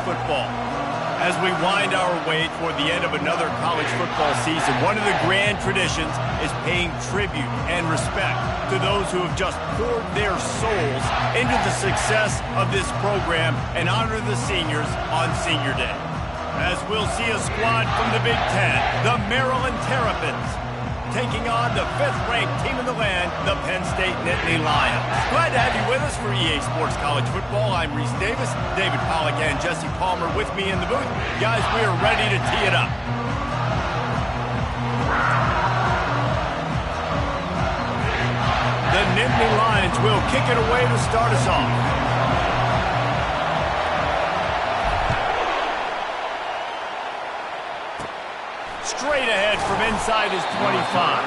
football. As we wind our way toward the end of another college football season, one of the grand traditions is paying tribute and respect to those who have just poured their souls into the success of this program and honor the seniors on Senior Day. As we'll see a squad from the Big Ten, the Maryland Terrapins, taking on the 5th-ranked team in the land, the Penn State Nittany Lions. Glad to have you with us for EA Sports College Football. I'm Reese Davis, David Pollack and Jesse Palmer with me in the booth. Guys, we are ready to tee it up. The Nittany Lions will kick it away to start us off. Straight ahead from inside his 25.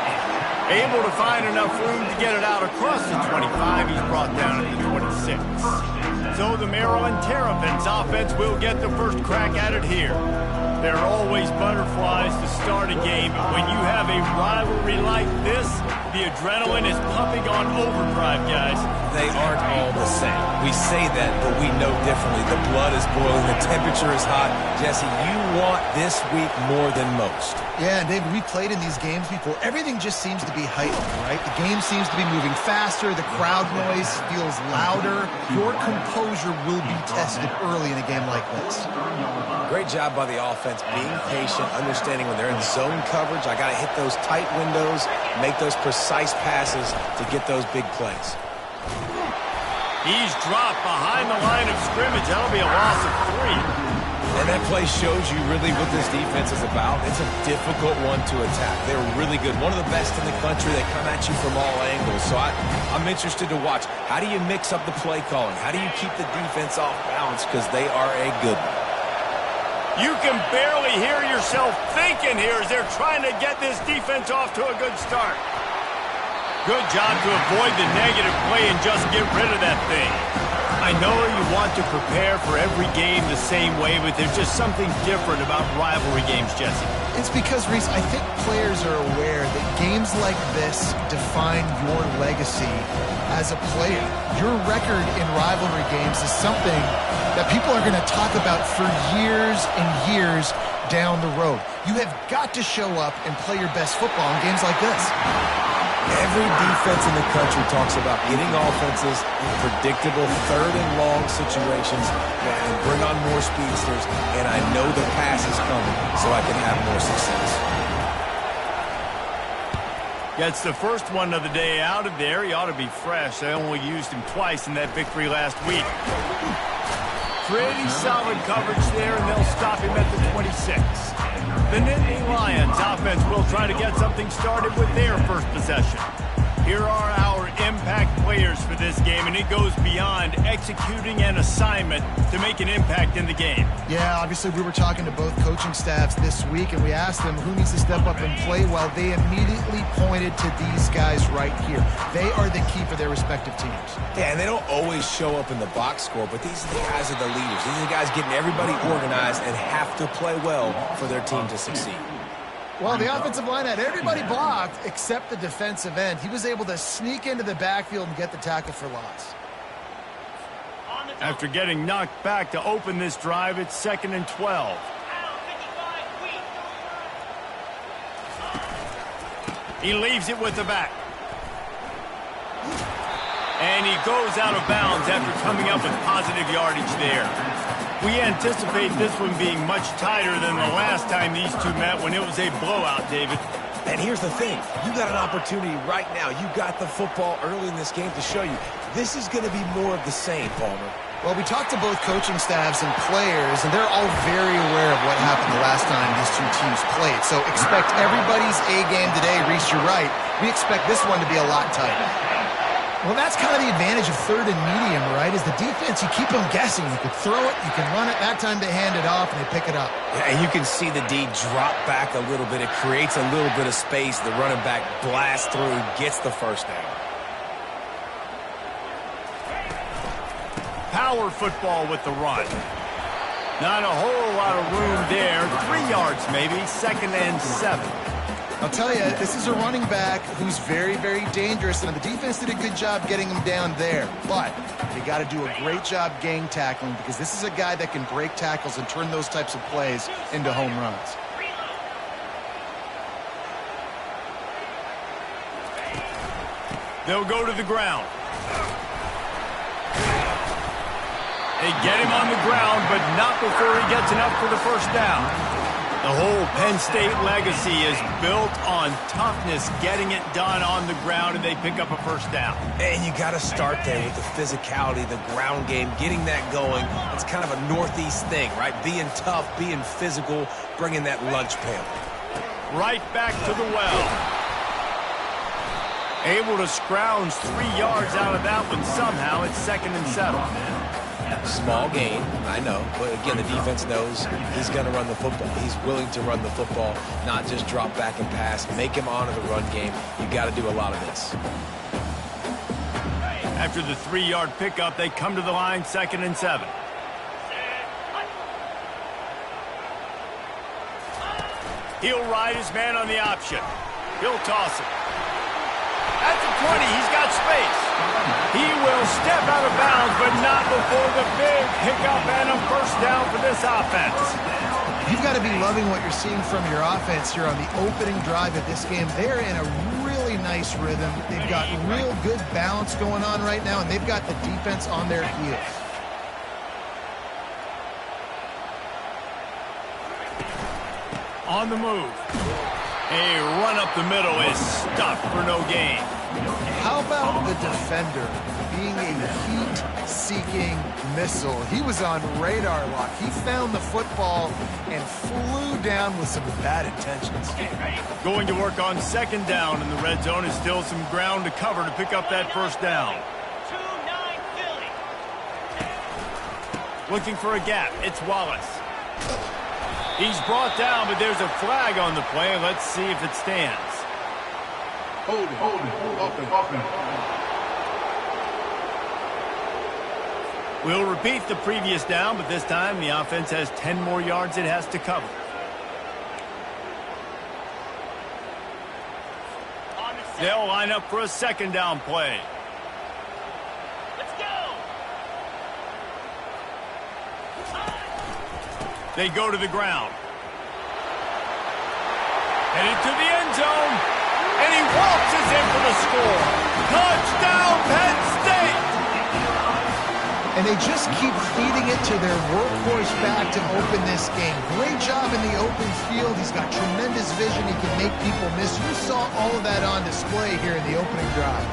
Able to find enough room to get it out across the 25. He's brought down at the 26. So the Maryland Terrapins offense will get the first crack at it here. There are always butterflies to start a game, but when you have a rivalry like this, the adrenaline is pumping on overdrive, guys. They aren't all the same. We say that, but we know differently. The blood is boiling. The temperature is hot. Jesse, you want this week more than most. Yeah, David, we played in these games before. Everything just seems to be heightened, right? The game seems to be moving faster. The crowd noise feels louder. Your composure will be tested early in a game like this. Great job by the offense, being patient, understanding when they're in zone coverage. I got to hit those tight windows, make those precise passes to get those big plays. He's dropped behind the line of scrimmage. That'll be a loss of 3. And that play shows you really what this defense is about. It's a difficult one to attack. They're really good. One of the best in the country. They come at you from all angles. So I'm interested to watch. How do you mix up the play calling? How do you keep the defense off balance? Because they are a good one. You can barely hear yourself thinking here as they're trying to get this defense off to a good start. Good job to avoid the negative play and just get rid of that thing. I know you want to prepare for every game the same way, but there's just something different about rivalry games, Jesse. It's because, Reese, I think players are aware that games like this define your legacy as a player. Your record in rivalry games is something that people are going to talk about for years and years down the road. You have got to show up and play your best football in games like this. Every defense in the country talks about getting offenses in predictable third and long situations and bring on more speedsters, and I know the pass is coming so I can have more success. Gets the first one of the day out of there. He ought to be fresh. They only used him twice in that victory last week. Pretty solid coverage there, and they'll stop him at the 26. The Nittany Lions offense will try to get something started with their first possession. Here are our impact players for this game, and it goes beyond executing an assignment to make an impact in the game. Yeah, obviously we were talking to both coaching staffs this week, and we asked them who needs to step up and play well. They immediately pointed to these guys right here. They are the key for their respective teams. Yeah, and they don't always show up in the box score, but these are the guys that are the leaders. These are the guys getting everybody organized and have to play well for their team to succeed. Well, the offensive line had everybody blocked except the defensive end. He was able to sneak into the backfield and get the tackle for loss. After getting knocked back to open this drive, it's 2nd and 12. He leaves it with the back. And he goes out of bounds after coming up with positive yardage there. We anticipate this one being much tighter than the last time these two met when it was a blowout, David. And here's the thing. You got an opportunity right now. You got the football early in this game to show you. This is going to be more of the same, Palmer. Well, we talked to both coaching staffs and players, and they're all very aware of what happened the last time these two teams played. So expect everybody's A game today. Reese, you're right. We expect this one to be a lot tighter. Well, that's kind of the advantage of third and medium, right? Is the defense, you keep them guessing. You can throw it, you can run it. That time they hand it off, and they pick it up. Yeah, and you can see the D drop back a little bit. It creates a little bit of space. The running back blasts through, gets the first down. Power football with the run. Not a whole lot of room there. 3 yards maybe, 2nd and 7. I'll tell you, this is a running back who's very, very dangerous, and the defense did a good job getting him down there. But They got to do a great job gang tackling because this is a guy that can break tackles and turn those types of plays into home runs. They'll go to the ground. They get him on the ground, but not before he gets enough for the first down. The whole Penn State legacy is built on toughness, getting it done on the ground, and they pick up a first down. And you got to start there with the physicality, the ground game, getting that going. It's kind of a Northeast thing, right? Being tough, being physical, bringing that lunch pail. Right back to the well. Able to scrounge 3 yards out of that one somehow. It's 2nd and 7. Small gain, I know, but again, the defense knows he's going to run the football. He's willing to run the football, not just drop back and pass, make him honor the run game. You got to do a lot of this. After the 3-yard pickup, they come to the line, 2nd and 7. He'll ride his man on the option. He'll toss it. At the 20, he's got space. He will step out of bounds, but not before the big pickup and a first down for this offense. You've got to be loving what you're seeing from your offense here on the opening drive of this game. They're in a really nice rhythm. They've got real good balance going on right now, and they've got the defense on their heels. On the move. A run up the middle is stuffed for no gain. How about the defender being a heat-seeking missile? He was on radar lock. He found the football and flew down with some bad intentions. Going to work on 2nd down in the red zone is still some ground to cover to pick up that first down. Looking for a gap. It's Wallace. He's brought down, but there's a flag on the play. Let's see if it stands. Hold it, open. We'll repeat the previous down, but this time the offense has 10 more yards it has to cover. They'll line up for a 2nd down play. They go to the ground. Headed to the end zone. And he waltzes in for the score. Touchdown, Penn State! And they just keep feeding it to their workhorse back to open this game. Great job in the open field. He's got tremendous vision. He can make people miss. You saw all of that on display here in the opening drive.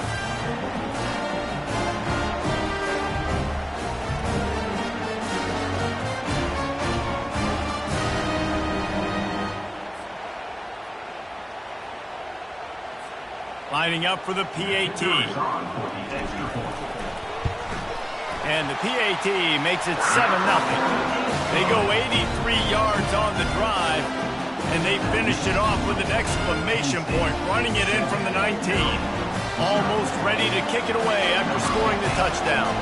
Lining up for the PAT. And the PAT makes it 7-0. They go 83 yards on the drive, and they finished it off with an exclamation point, running it in from the 19. Almost ready to kick it away after scoring the touchdown.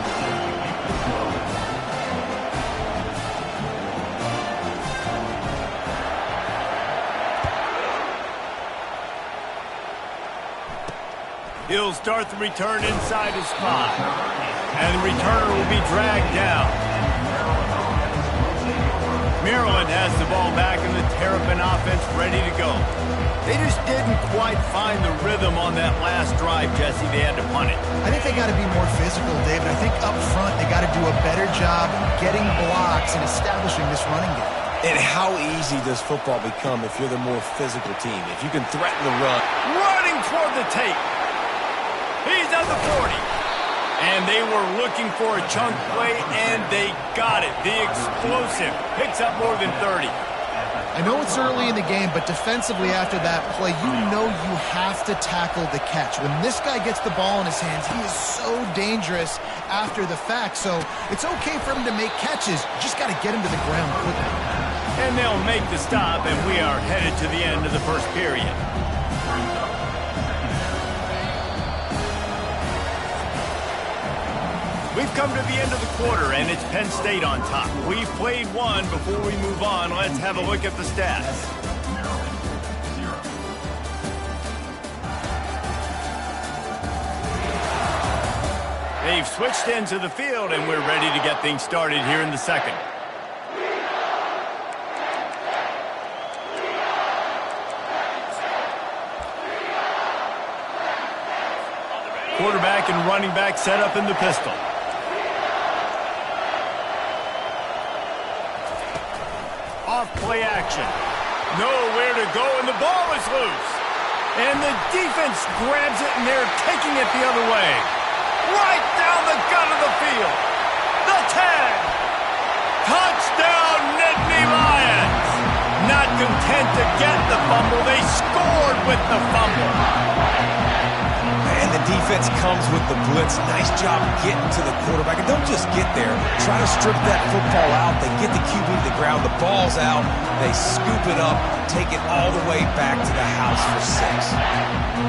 He'll start the return inside his spot. And the returner will be dragged down. Maryland has the ball back and the Terrapin offense ready to go. They just didn't quite find the rhythm on that last drive, Jesse. They had to punt it. I think they got to be more physical, David. I think up front they got to do a better job getting blocks and establishing this running game. And how easy does football become if you're the more physical team? If you can threaten the run. Running toward the tape. He's at the 40. And they were looking for a chunk play, and they got it. The explosive picks up more than 30. I know it's early in the game, but defensively after that play, you know you have to tackle the catch. When this guy gets the ball in his hands, he is so dangerous after the fact. So it's okay for him to make catches. You just got to get him to the ground quickly. And they'll make the stop, and we are headed to the end of the first period. We've come to the end of the quarter, and it's Penn State on top. We've played one. Before we move on, let's have a look at the stats. They've switched into the field, and we're ready to get things started here in the second. Quarterback and running back set up in the pistol. Off play action. Nowhere to go, and the ball is loose. And the defense grabs it, and they're taking it the other way. Right down the gut of the field. The tag. Touchdown, Nittany Lions. Not content to get the fumble, they scored with the fumble. And the defense comes with the blitz. Nice job getting to the quarterback. And don't just get there. Try to strip that football out. They get the QB to the ground. The ball's out. They scoop it up, take it all the way back to the house for 6.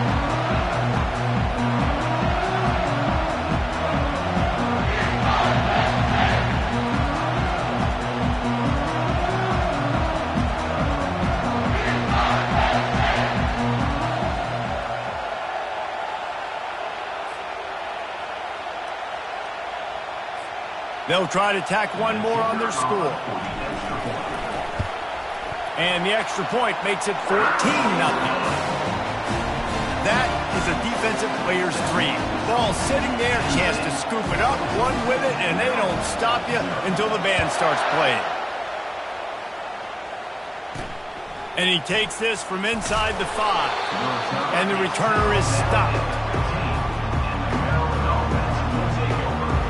They'll try to tack one more on their score. And the extra point makes it 14-0. That is a defensive player's dream. Ball sitting there, chance to scoop it up, run with it, and they don't stop you until the band starts playing. And he takes this from inside the 5. And the returner is stopped.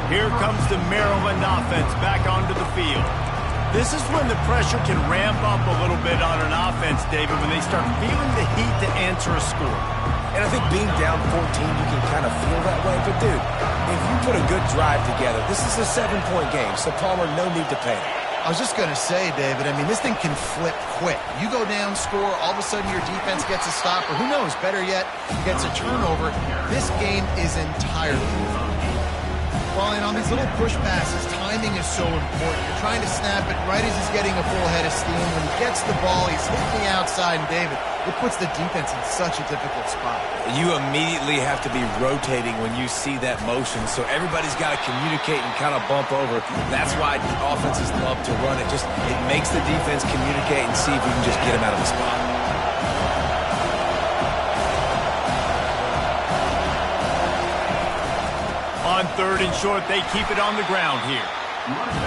Here comes the Maryland offense back onto the field. This is when the pressure can ramp up a little bit on an offense, David, when they start feeling the heat to answer a score. And I think being down 14, you can kind of feel that way. But, dude, if you put a good drive together, this is a 7-point game, so Palmer, no need to panic. I was just going to say, David, I mean, this thing can flip quick. You go down, score, all of a sudden your defense gets a stop, or who knows, better yet, gets a turnover. This game is entirely over. Well, and on these little push passes, timing is so important. You're trying to snap it right as he's getting a full head of steam. When he gets the ball, he's hitting the outside, and David, it puts the defense in such a difficult spot. You immediately have to be rotating when you see that motion, so everybody's got to communicate and kind of bump over. That's why offenses love to run it. It makes the defense communicate and see if we can just get him out of the spot. On 3rd and short, they keep it on the ground here.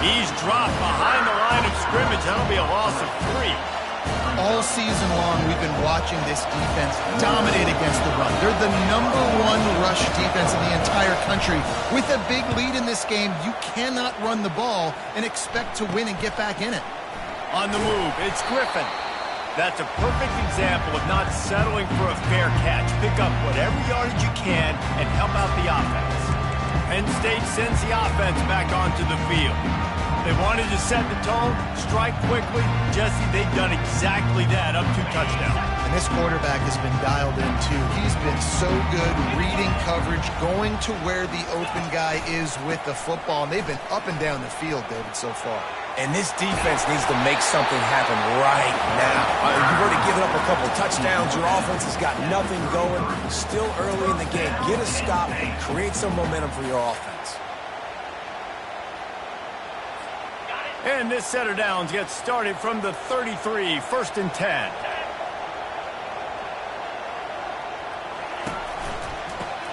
He's dropped behind the line of scrimmage. That'll be a loss of 3. All season long, we've been watching this defense dominate against the run. They're the #1 rush defense in the entire country. With a big lead in this game, you cannot run the ball and expect to win and get back in it. On the move, it's Griffin. That's a perfect example of not settling for a fair catch. Pick up whatever yardage you can and help out the offense. Penn State sends the offense back onto the field. They wanted to set the tone, strike quickly. Jesse, they've done exactly that, up 2 touchdowns. And this quarterback has been dialed in, too. He's been so good reading coverage, going to where the open guy is with the football. And they've been up and down the field, David, so far. And this defense needs to make something happen right now. You've already given up a couple touchdowns. Your offense has got nothing going. Still early in the game. Get a stop and create some momentum for your offense. And this set of downs gets started from the 33, 1st and 10.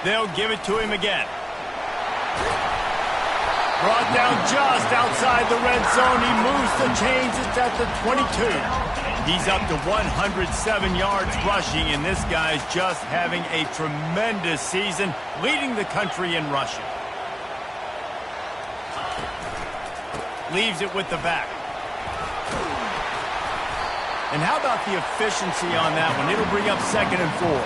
They'll give it to him again. Brought down just outside the red zone. He moves the chains. It's at the 22. He's up to 107 yards rushing, and this guy's just having a tremendous season, leading the country in rushing. Leaves it with the back. And how about the efficiency on that one? It'll bring up 2nd and 4.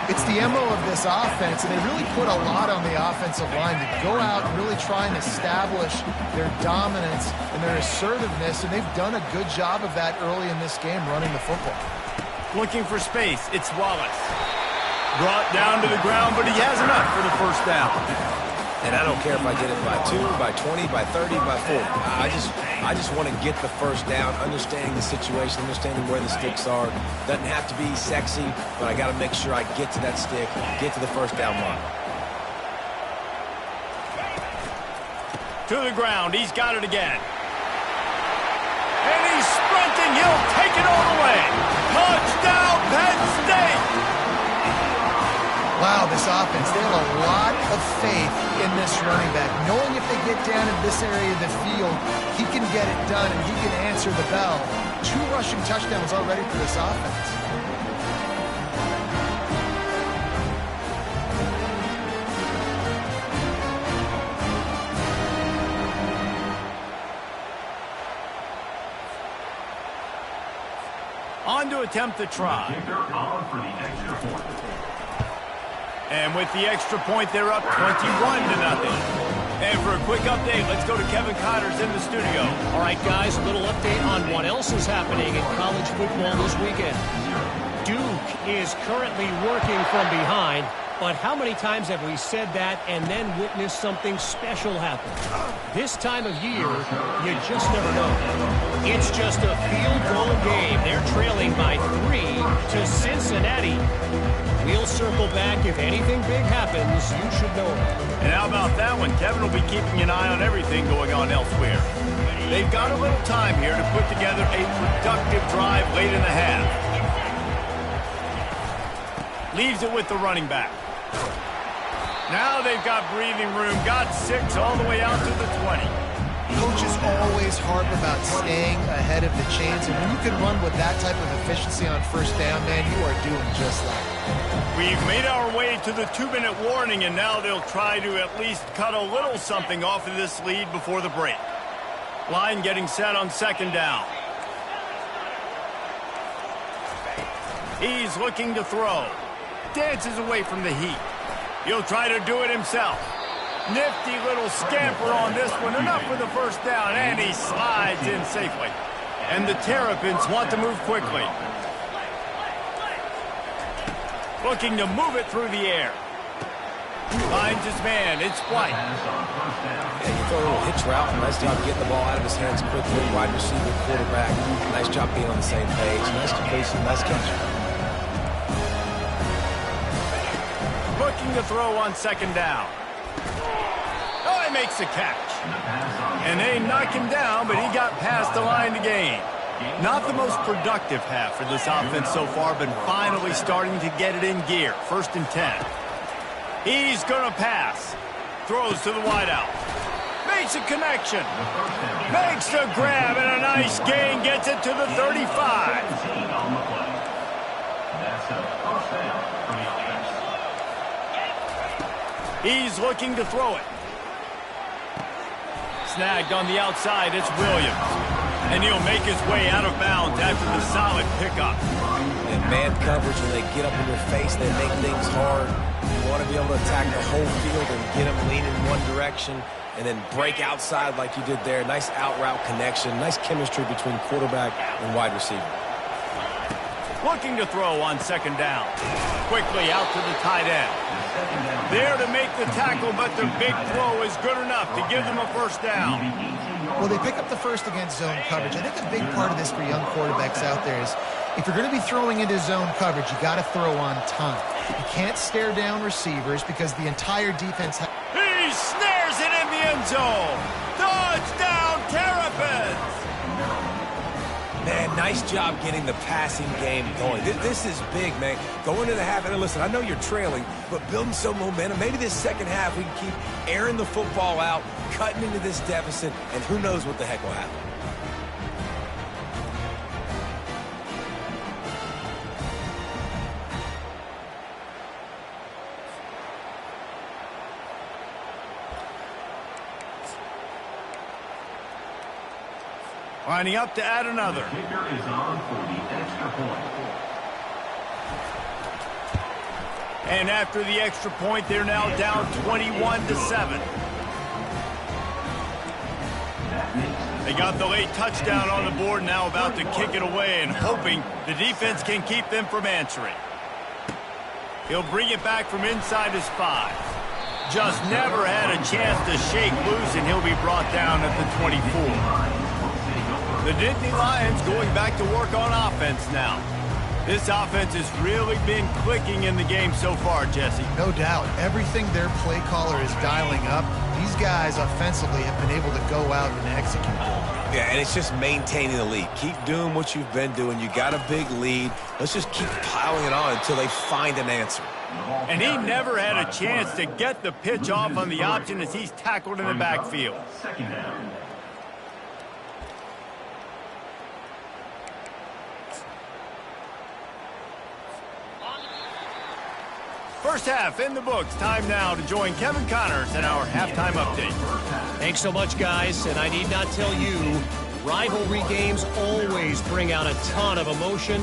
It's the MO of this offense, and they really put a lot on the offensive line to go out and really try and establish their dominance and their assertiveness, and they've done a good job of that early in this game, running the football. Looking for space, it's Wallace. Brought down to the ground, but he has enough for the 1st down. And I don't care if I get it by 2, by 20, by 30, by 40. I just want to get the 1st down, understanding the situation, understanding where the sticks are. Doesn't have to be sexy, but I got to make sure I get to that stick, get to the 1st down line. To the ground. He's got it again. And he's sprinting. He'll take it all the way. Touchdown, Penn State! Wow, this offense, they have a lot of faith in this running back. Knowing if they get down in this area of the field, he can get it done and he can answer the bell. 2 rushing touchdowns already for this offense. On to attempt the try. And with the extra point, they're up 21-0. And for a quick update, let's go to Kevin Connors in the studio. All right, guys, a little update on what else is happening in college football this weekend. Duke is currently working from behind, but how many times have we said that and then witnessed something special happen? This time of year, you just never know. It's just a field goal game. They're trailing by 3 to Cincinnati. We'll circle back. If anything big happens, you should know it. And how about that one? Kevin will be keeping an eye on everything going on elsewhere. They've got a little time here to put together a productive drive late in the half. Leaves it with the running back. Now they've got breathing room. Got 6 all the way out to the 20. Coaches always harp about staying ahead of the chains, and when you can run with that type of efficiency on first down, man, you are doing just that. We've made our way to the 2-minute warning, and now they'll try to at least cut a little something off of this lead before the break. Line getting set on 2nd down. He's looking to throw. Dances away from the heat. He'll try to do it himself. Nifty little scamper on this one. Enough for the first down, and he slides in safely. And the Terrapins want to move quickly. Looking to move it through the air. Finds his man. It's White. Yeah, you throw a little hitch route. Nice job getting the ball out of his hands quickly. Wide receiver, quarterback. Nice job being on the same page. Nice completion, nice catch. Looking to throw on 2nd down. Oh, he makes a catch. And they knock him down, but he got past the line to gain. Not the most productive half for this offense so far, but finally starting to get it in gear. 1st and 10. He's going to pass. Throws to the wideout. Makes a connection. Makes the grab, and a nice gain. Gets it to the 35. He's looking to throw it. Snagged on the outside, it's Williams. And he'll make his way out of bounds after the solid pickup. And man coverage, when they get up in your face, they make things hard. You want to be able to attack the whole field and get them leaning in one direction and then break outside like you did there. Nice out route connection. Nice chemistry between quarterback and wide receiver. Looking to throw on 2nd down. Quickly out to the tight end. There to make the tackle, but the big throw is good enough to give them a first down. Well, they pick up the first against zone coverage. I think a big part of this for young quarterbacks out there is if you're going to be throwing into zone coverage, you got to throw on time. You can't stare down receivers because the entire defense... He snares it in the end zone. Touchdown, Terrapins! Man, nice job getting the passing game going. This is big, man. Going into the half, and listen, I know you're trailing, but building some momentum. Maybe this second half we can keep airing the football out, cutting into this deficit, and who knows what the heck will happen. Lining up to add another. Kicker is on for the extra point. And after the extra point, they're now down 21-7. They got the late touchdown on the board, now about to kick it away and hoping the defense can keep them from answering. He'll bring it back from inside his 5. Just never had a chance to shake loose, and he'll be brought down at the 24. The Nittany Lions going back to work on offense now. This offense has really been clicking in the game so far, Jesse. No doubt. Everything their play caller is dialing up, these guys offensively have been able to go out and execute. Yeah, and it's just maintaining the lead. Keep doing what you've been doing. You got a big lead. Let's just keep piling it on until they find an answer. And he never had a chance to get the pitch off on the option as he's tackled in the backfield. Second down. First half in the books. Time now to join Kevin Connors in our halftime update. Thanks so much, guys, and I need not tell you, rivalry games always bring out a ton of emotion,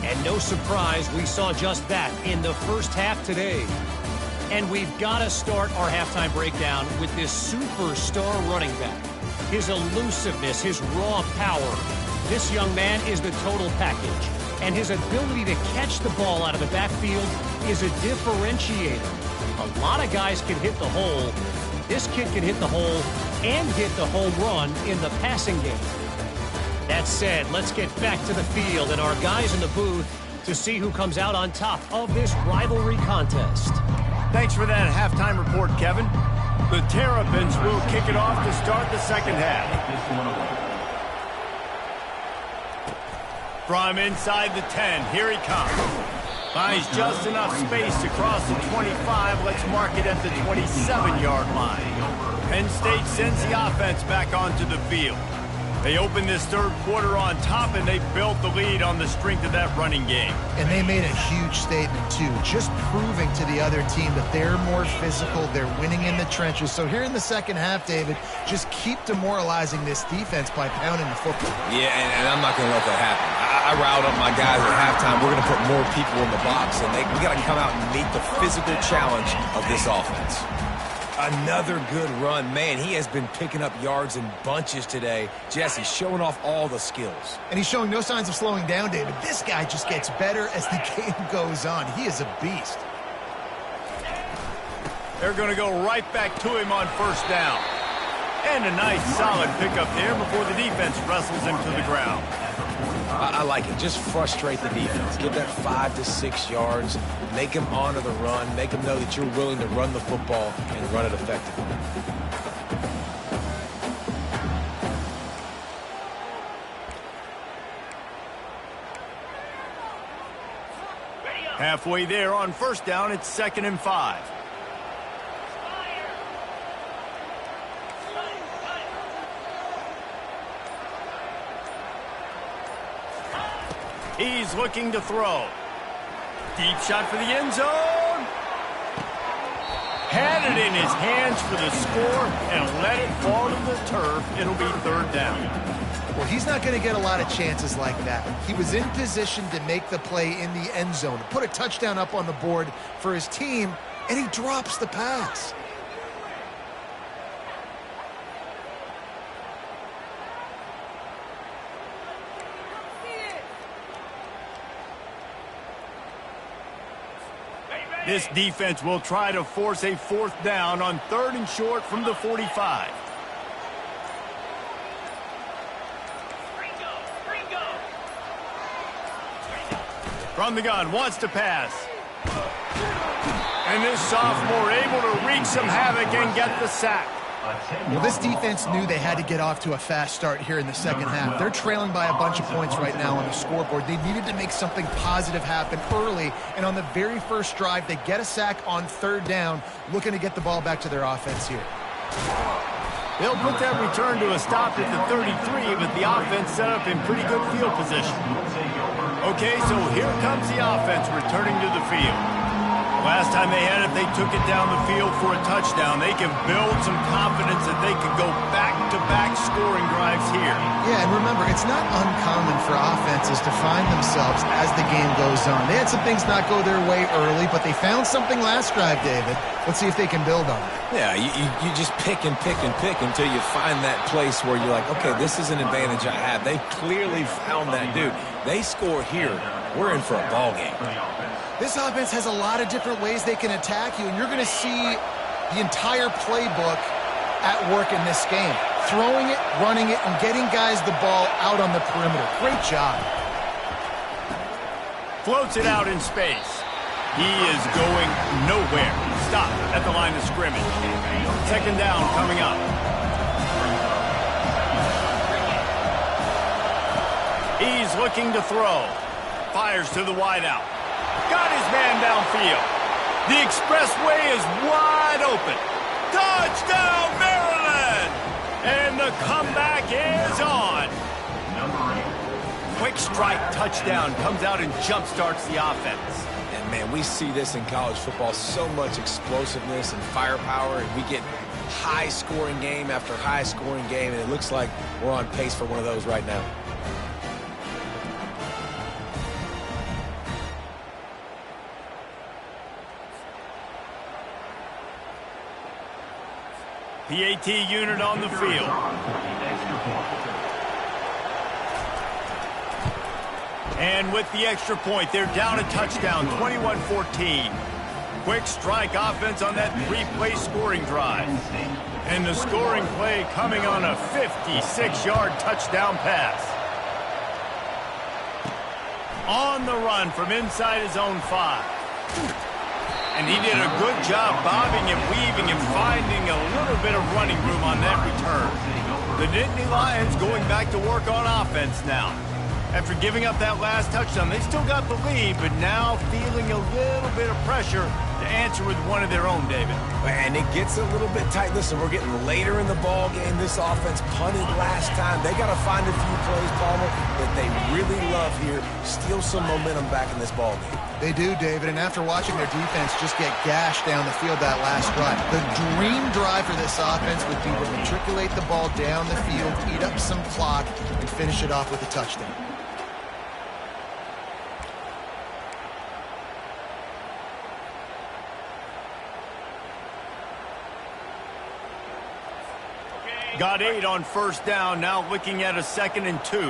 and no surprise, we saw just that in the first half today. And we've got to start our halftime breakdown with this superstar running back. His elusiveness, his raw power. This young man is the total package, and his ability to catch the ball out of the backfield is a differentiator. A lot of guys can hit the hole. This kid can hit the hole and hit the home run in the passing game. That said, let's get back to the field and our guys in the booth to see who comes out on top of this rivalry contest. Thanks for that halftime report, Kevin. The Terrapins will kick it off to start the second half. This one away. From inside the 10, here he comes. Finds just enough space to cross the 25. Let's mark it at the 27-yard line. Penn State sends the offense back onto the field. They opened this third quarter on top, and they built the lead on the strength of that running game. And they made a huge statement, too, just proving to the other team that they're more physical, they're winning in the trenches. So here in the second half, David, just keep demoralizing this defense by pounding the football. Yeah, and I'm not going to let that happen. I riled up my guys at halftime. We're going to put more people in the box, and we got to come out and meet the physical challenge of this offense. Another good run. Man, he has been picking up yards in bunches today. Jesse showing off all the skills. And he's showing no signs of slowing down, David. This guy just gets better as the game goes on. He is a beast. They're going to go right back to him on first down. And a nice solid pickup there before the defense wrestles him to the ground. I like it. Just frustrate the defense. Give that 5 to 6 yards. Make them honor the run. Make them know that you're willing to run the football and run it effectively. Halfway there on first down, it's 2nd and 5. He's looking to throw. Deep shot for the end zone. Had it in his hands for the score and let it fall to the turf. It'll be 3rd down. Well, he's not going to get a lot of chances like that. He was in position to make the play in the end zone, to put a touchdown up on the board for his team, and he drops the pass. This defense will try to force a 4th down on 3rd and short from the 45. From the gun, wants to pass. And this sophomore able to wreak some havoc and get the sack. Well, this defense knew they had to get off to a fast start here in the second half. They're trailing by a bunch of points right now on the scoreboard. They needed to make something positive happen early, and on the very first drive, they get a sack on 3rd down, looking to get the ball back to their offense here. They'll put that return to a stop at the 33, but the offense set up in pretty good field position. Okay, so here comes the offense returning to the field. Last time they had it, they took it down the field for a touchdown. They can build some confidence that they could go back-to-back scoring drives here. Yeah, and remember, it's not uncommon for offenses to find themselves as the game goes on. They had some things not go their way early, but they found something last drive, David. Let's see if they can build on it. Yeah, you just pick and pick and pick until you find that place where you're like, okay, this is an advantage I have. They clearly found that, dude. They score here. We're in for a ball game. This offense has a lot of different ways they can attack you, and you're going to see the entire playbook at work in this game. Throwing it, running it, and getting guys the ball out on the perimeter. Great job. Floats it out in space. He is going nowhere. Stop at the line of scrimmage. Second down coming up. He's looking to throw. Fires to the wideout. Got his man downfield. The expressway is wide open. Touchdown, Maryland! And the comeback is on. Quick strike touchdown comes out and jump-starts the offense. And, man, we see this in college football, so much explosiveness and firepower, and we get high-scoring game after high-scoring game, and it looks like we're on pace for one of those right now. PAT unit on the field. And with the extra point, they're down a touchdown, 21-14. Quick strike offense on that three-play scoring drive. And the scoring play coming on a 56-yard touchdown pass. On the run from inside his own 5. And he did a good job bobbing and weaving and finding a little bit of running room on that return. The Nittany Lions going back to work on offense now. After giving up that last touchdown, they still got the lead, but now feeling a little bit of pressure to answer with one of their own, David. And it gets a little bit tight. Listen, we're getting later in the ball game. This offense punted last time. They got to find a few plays, Palmer, that they really love here. Steal some momentum back in this ball game. They do, David, and after watching their defense just get gashed down the field that last drive, the dream drive for this offense would be to matriculate the ball down the field, eat up some clock, and finish it off with a touchdown. Got 8 on first down, now looking at a 2nd and 2.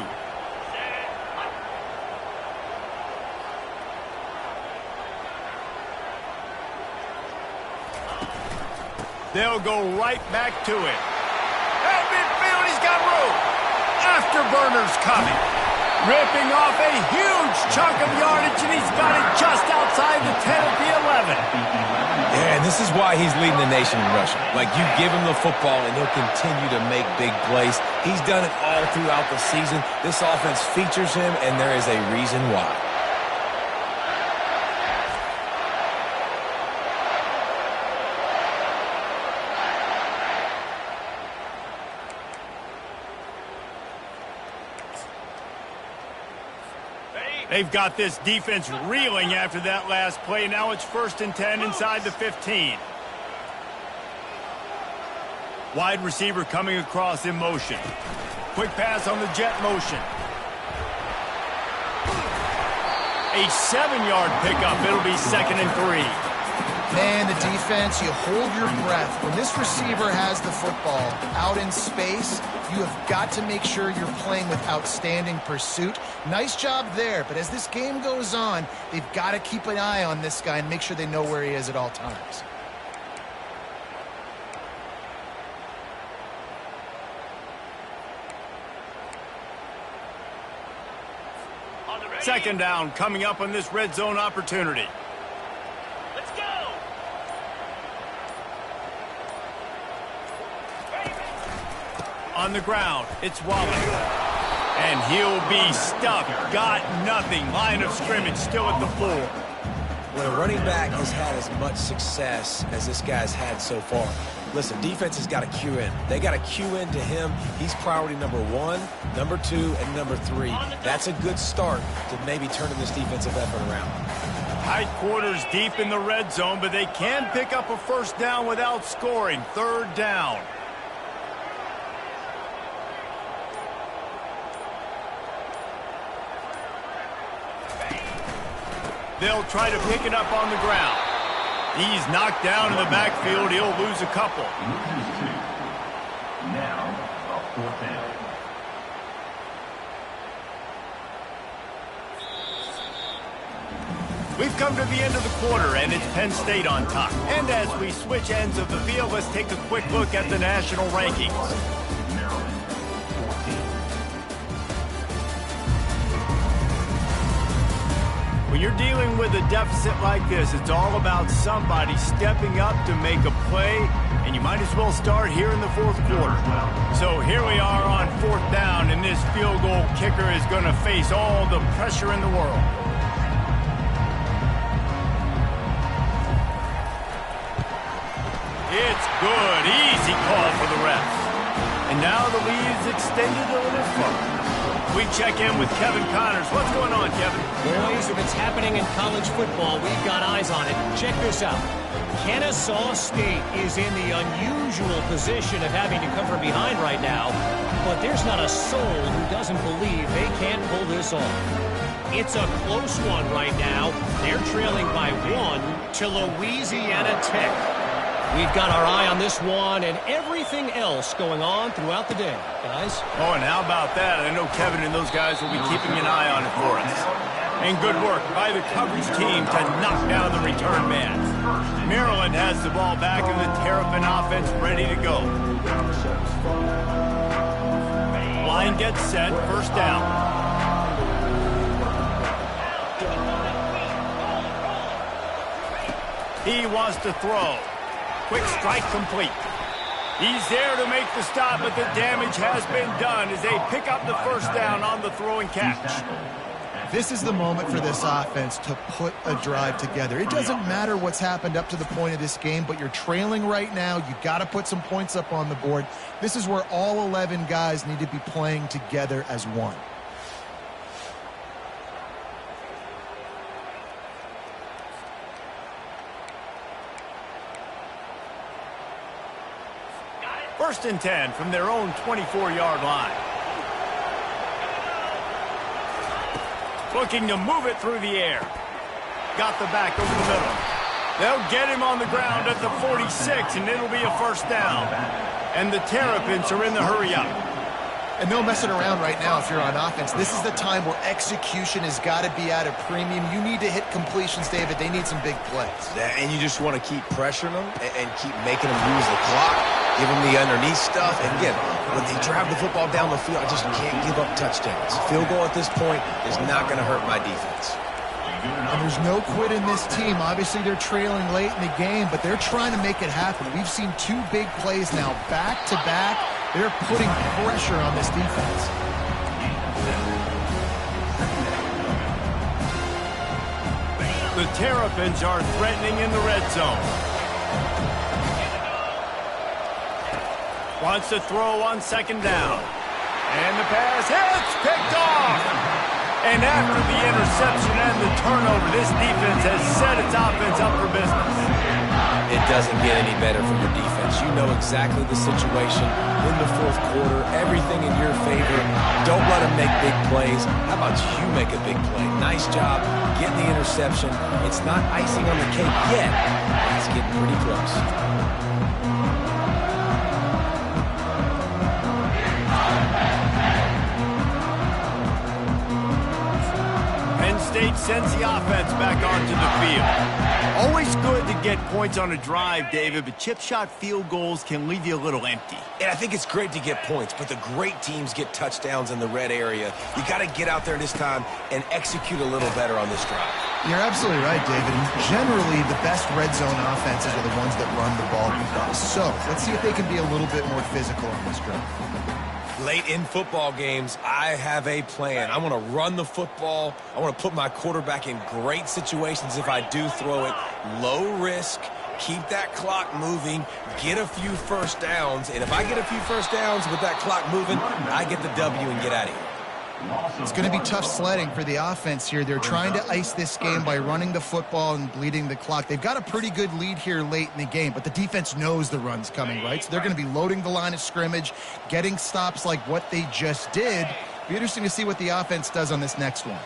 They'll go right back to it. At midfield, he's got room. Afterburners coming. Ripping off a huge chunk of yardage, and he's got it just outside the 10 at the 11. Yeah, and this is why he's leading the nation in rushing. Like, you give him the football, and he'll continue to make big plays. He's done it all throughout the season. This offense features him, and there is a reason why. They've got this defense reeling after that last play. Now it's 1st and 10 inside the 15. Wide receiver coming across in motion. Quick pass on the jet motion. A 7-yard pickup. It'll be 2nd and 3. Man, the defense, you hold your breath. When this receiver has the football out in space, you have got to make sure you're playing with outstanding pursuit. Nice job there, but as this game goes on, they've got to keep an eye on this guy and make sure they know where he is at all times. Second down coming up on this red zone opportunity. Let's go! On the ground, it's Wallace. And he'll be stuck. Got nothing. Line of scrimmage still at the 4. When a running back has had as much success as this guy's had so far, listen, defense has got to cue in. They got to cue in to him. He's priority number 1, number 2, and number 3. That's a good start to maybe turning this defensive effort around. Tight quarters deep in the red zone, but they can pick up a first down without scoring. 3rd down. They'll try to pick it up on the ground. He's knocked down in the backfield. He'll lose a couple. Loses 2. Now, a 4th down. We've come to the end of the quarter, and it's Penn State on top. And as we switch ends of the field, let's take a quick look at the national rankings. Maryland, 14. When you're dealing with a deficit like this, it's all about somebody stepping up to make a play, and you might as well start here in the fourth quarter. So here we are on fourth down, and this field goal kicker is going to face all the pressure in the world. It's good. Easy call for the refs. And now the lead is extended a little further. We check in with Kevin Connors. What's going on, Kevin? Boys, if it's happening in college football, we've got eyes on it. Check this out. Kennesaw State is in the unusual position of having to come from behind right now, but there's not a soul who doesn't believe they can't pull this off. It's a close one right now. They're trailing by 1 to Louisiana Tech. We've got our eye on this one and everything else going on throughout the day, guys. Oh, and how about that? I know Kevin and those guys will be keeping an eye on it for us. And good work by the coverage team to knock down the return man. Maryland has the ball back and the Terrapin offense ready to go. Line gets set, first down. He wants to throw. Quick strike complete. He's there to make the stop, but the damage has been done as they pick up the first down on the throw and catch. This is the moment for this offense to put a drive together. It doesn't matter what's happened up to the point of this game, but you're trailing right now. You got to put some points up on the board. This is where all 11 guys need to be playing together as one. First and 10 from their own 24-yard line. Looking to move it through the air. Got the back over the middle. They'll get him on the ground at the 46, and it'll be a first down. And the Terrapins are in the hurry-up. And no messing around right now if you're on offense. This is the time where execution has got to be at a premium. You need to hit completions, David. They need some big plays. And you just want to keep pressuring them and keep making them use the clock, give them the underneath stuff. And again, when they drive the football down the field, I just can't give up touchdowns. Field goal at this point is not going to hurt my defense. And there's no quit in this team. Obviously, they're trailing late in the game, but they're trying to make it happen. We've seen 2 big plays now, back-to-back. They're putting pressure on this defense. The Terrapins are threatening in the red zone. Wants to throw on second down. And the pass hits, picked off. And after the interception and the turnover, this defense has set its offense up for business. It doesn't get any better from the defense. You know exactly the situation in the fourth quarter, everything in your favor. Don't let them make big plays. How about you make a big play? Nice job getting the interception. It's not icing on the cake yet, but it's getting pretty close. State sends the offense back onto the field. Always good to get points on a drive, David, but chip shot field goals can leave you a little empty. And I think it's great to get points, but the great teams get touchdowns in the red area. You got to get out there this time and execute a little better on this drive. You're absolutely right, David. And generally, the best red zone offenses are the ones that run the ball the best. So let's see if they can be a little bit more physical on this drive. Late in football games, I have a plan. I want to run the football. I want to put my quarterback in great situations if I do throw it. Low risk, keep that clock moving, get a few first downs. And if I get a few first downs with that clock moving, I get the W and get out of here. It's going to be tough sledding for the offense here. They're trying to ice this game by running the football and bleeding the clock. They've got a pretty good lead here late in the game, but the defense knows the run's coming, right? So they're going to be loading the line of scrimmage, getting stops like what they just did. Be interesting to see what the offense does on this next one.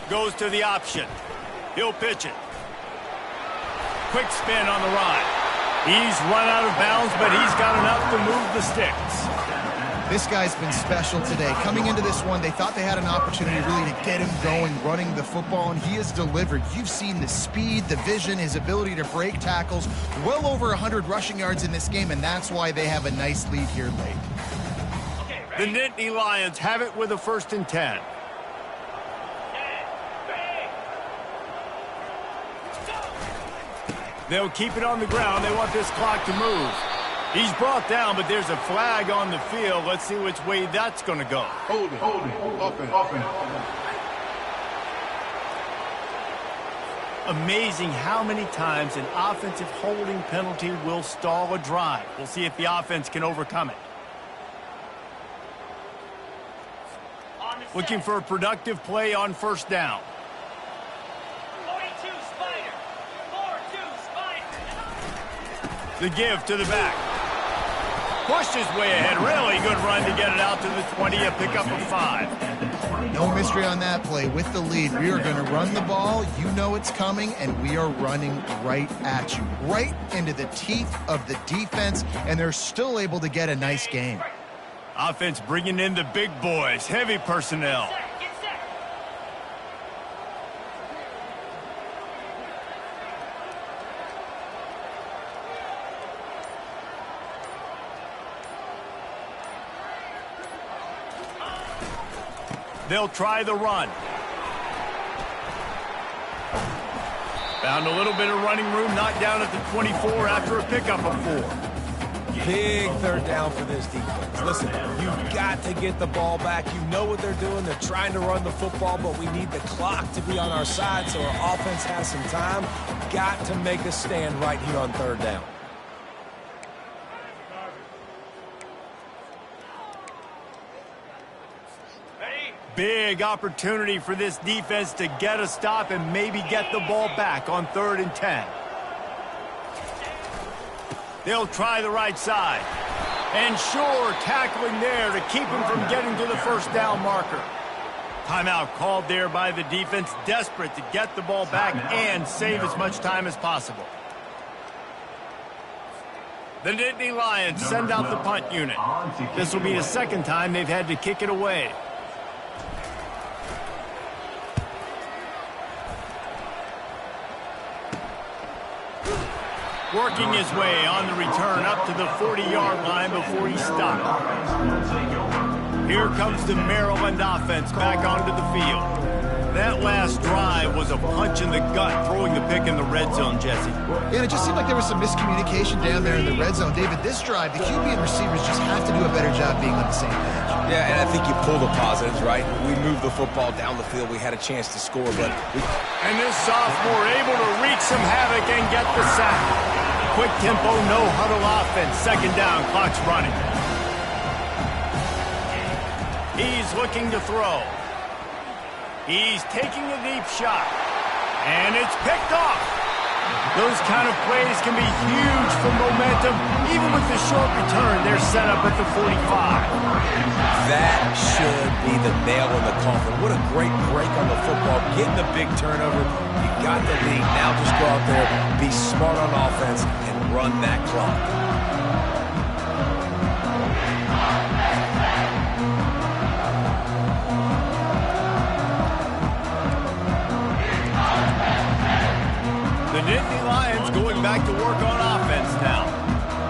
Goes to the option. He'll pitch it. Quick spin on the run. He's run out of bounds, but he's got enough to move the sticks. This guy's been special today. Coming into this one, they thought they had an opportunity really to get him going, running the football, and he has delivered. You've seen the speed, the vision, his ability to break tackles, well over 100 rushing yards in this game, and that's why they have a nice lead here late. The Nittany Lions have it with a 1st and 10. They'll keep it on the ground. They want this clock to move. He's brought down, but there's a flag on the field. Let's see which way that's going to go. Holding. Amazing how many times an offensive holding penalty will stall a drive. We'll see if the offense can overcome it. Looking for a productive play on 1st down. 42 Spider. 4-2 Spider. The give to the back. Pushed his way ahead. Really good run to get it out to the 20, a pickup of 5. No mystery on that play. With the lead, we are going to run the ball. You know it's coming, and we are running right at you, right into the teeth of the defense, and they're still able to get a nice game. Offense bringing in the big boys, heavy personnel. Get set. They'll try the run. Found a little bit of running room, knocked down at the 24 after a pickup of 4. Big 3rd down for this defense. Listen, you've got to get the ball back. You know what they're doing. They're trying to run the football, but we need the clock to be on our side so our offense has some time. Got to make a stand right here on 3rd down. Big opportunity for this defense to get a stop and maybe get the ball back on 3rd and 10. They'll try the right side. And sure, tackling there to keep him from getting to the 1st down marker. Timeout called there by the defense, desperate to get the ball back and save as much time as possible. The Nittany Lions send out the punt unit. This will be the 2nd time they've had to kick it away. Working his way on the return up to the 40-yard line before he stopped. Here comes the Maryland offense back onto the field. That last drive was a punch in the gut, throwing the pick in the red zone, Jesse. Yeah, and it just seemed like there was some miscommunication down there in the red zone. David, this drive, the QB and receivers just have to do a better job being on the same page. Yeah, and I think you pull the positives, right? We moved the football down the field. We had a chance to score, but And this sophomore able to wreak some havoc and get the sack. Quick tempo, no huddle offense. 2nd down, clock's running. He's looking to throw. He's taking a deep shot. And it's picked off. Those kind of plays can be huge for momentum. Even with the short return, they're set up at the 45. that should be the nail in the coffin. What a great break on the football. Getting the big turnover. You got the lead. Now just go out there, be smart on offense, and run that clock. The Nittany Lions going back to work on offense now.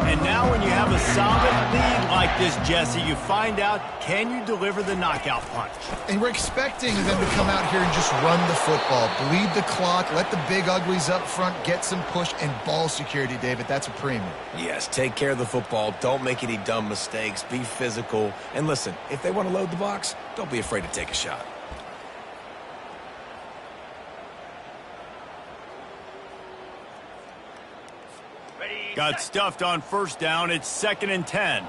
And now when you have a solid lead like this, Jesse, you find out, can you deliver the knockout punch? And we're expecting them to come out here and just run the football, bleed the clock, let the big uglies up front get some push and ball security, David. That's a premium. Yes, take care of the football. Don't make any dumb mistakes. Be physical. And listen, if they want to load the box, don't be afraid to take a shot. Got stuffed on first down. It's 2nd and 10.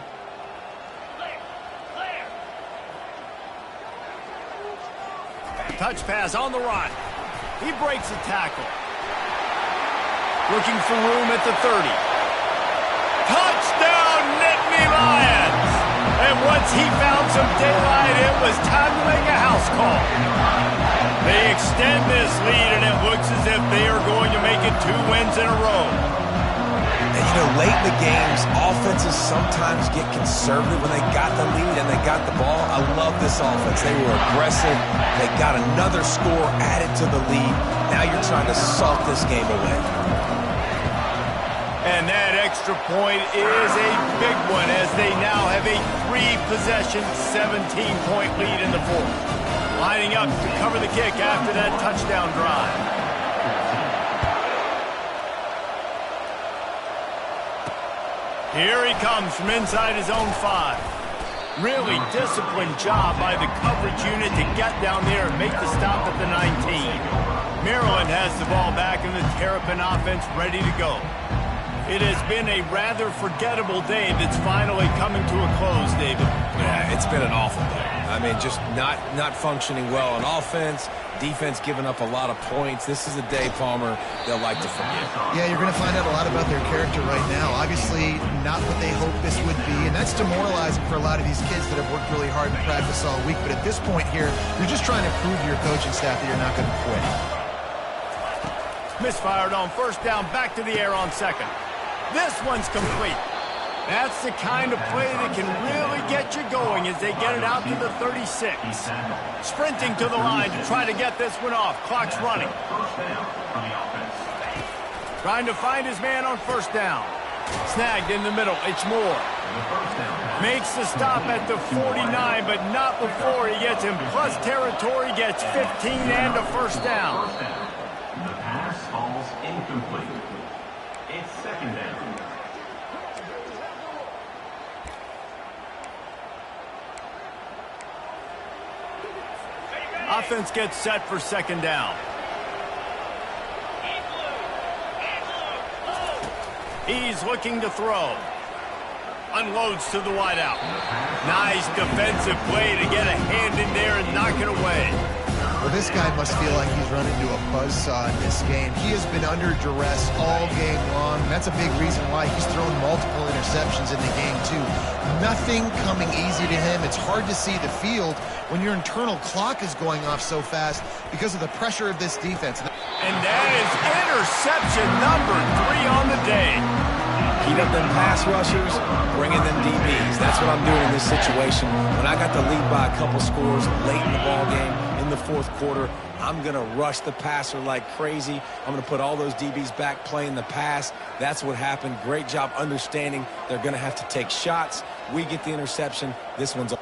Touch pass on the run. He breaks a tackle. Looking for room at the 30. Touchdown, Nittany Lions! And once he found some daylight, it was time to make a house call. They extend this lead, and it looks as if they are going to make it 2 wins in a row. And, you know, late in the games, offenses sometimes get conservative when they got the lead and they got the ball. I love this offense. They were aggressive. They got another score added to the lead. Now you're trying to salt this game away. And that extra point is a big one as they now have a 3-possession, 17-point lead in the fourth. Lining up to cover the kick after that touchdown drive. Here he comes from inside his own 5. Really disciplined job by the coverage unit to get down there and make the stop at the 19. Maryland has the ball back in the Terrapin offense ready to go. It has been a rather forgettable day that's finally coming to a close, David. Yeah, it's been an awful day. I mean, just not functioning well on offense, defense giving up a lot of points. This is a day, Palmer, they'll like to forget. Yeah, you're going to find out a lot about their character right now. Obviously, not what they hoped this would be, and that's demoralizing for a lot of these kids that have worked really hard in practice all week. But at this point here, you're just trying to prove to your coaching staff that you're not going to quit. Misfired on first down, back to the air on second. This one's complete. That's the kind of play that can really get you going as they get it out to the 36. Sprinting to the line to try to get this one off. Clock's running. Trying to find his man on first down. Snagged in the middle. It's Moore. Makes the stop at the 49, but not before he gets in plus territory, gets 15 and a first down. The pass falls incomplete. It's second down. Offense gets set for second down. He's looking to throw. Unloads to the wideout. Nice defensive play to get a hand in there and knock it away. Well, this guy must feel like he's run into a buzzsaw in this game. He has been under duress all game long, and that's a big reason why he's thrown multiple interceptions in the game, too. Nothing coming easy to him. It's hard to see the field when your internal clock is going off so fast because of the pressure of this defense. And that is interception number 3 on the day. Heat up them pass rushers, bringing them DBs. That's what I'm doing in this situation. When I got the lead by a couple scores late in the ball game, in the fourth quarter, I'm going to rush the passer like crazy. I'm going to put all those DBs back playing the pass. That's what happened. Great job understanding they're going to have to take shots. We get the interception. This one's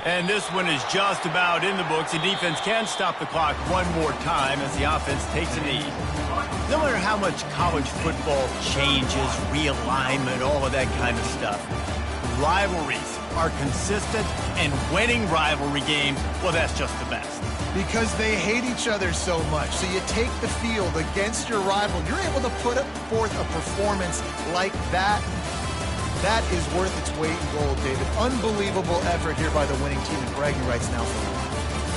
And this one is just about in the books. The defense can stop the clock one more time as the offense takes a knee. No matter how much college football changes, realignment, all of that kind of stuff, rivalries are consistent, and winning rivalry games, well, that's just the best. Because they hate each other so much. So you take the field against your rival. You're able to put forth a performance like that. That is worth its weight in gold, David. Unbelievable effort here by the winning team, and bragging rights now for them.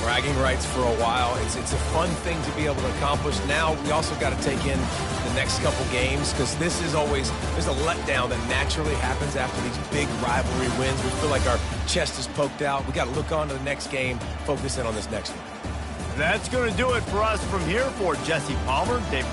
bragging rights for a while. It's a fun thing to be able to accomplish. Now we also got to take in the next couple games because this is always, there's a letdown that naturally happens after these big rivalry wins. We feel like our chest is poked out. We got to look on to the next game, focus in on this next one. That's going to do it for us from here. For Jesse Palmer, David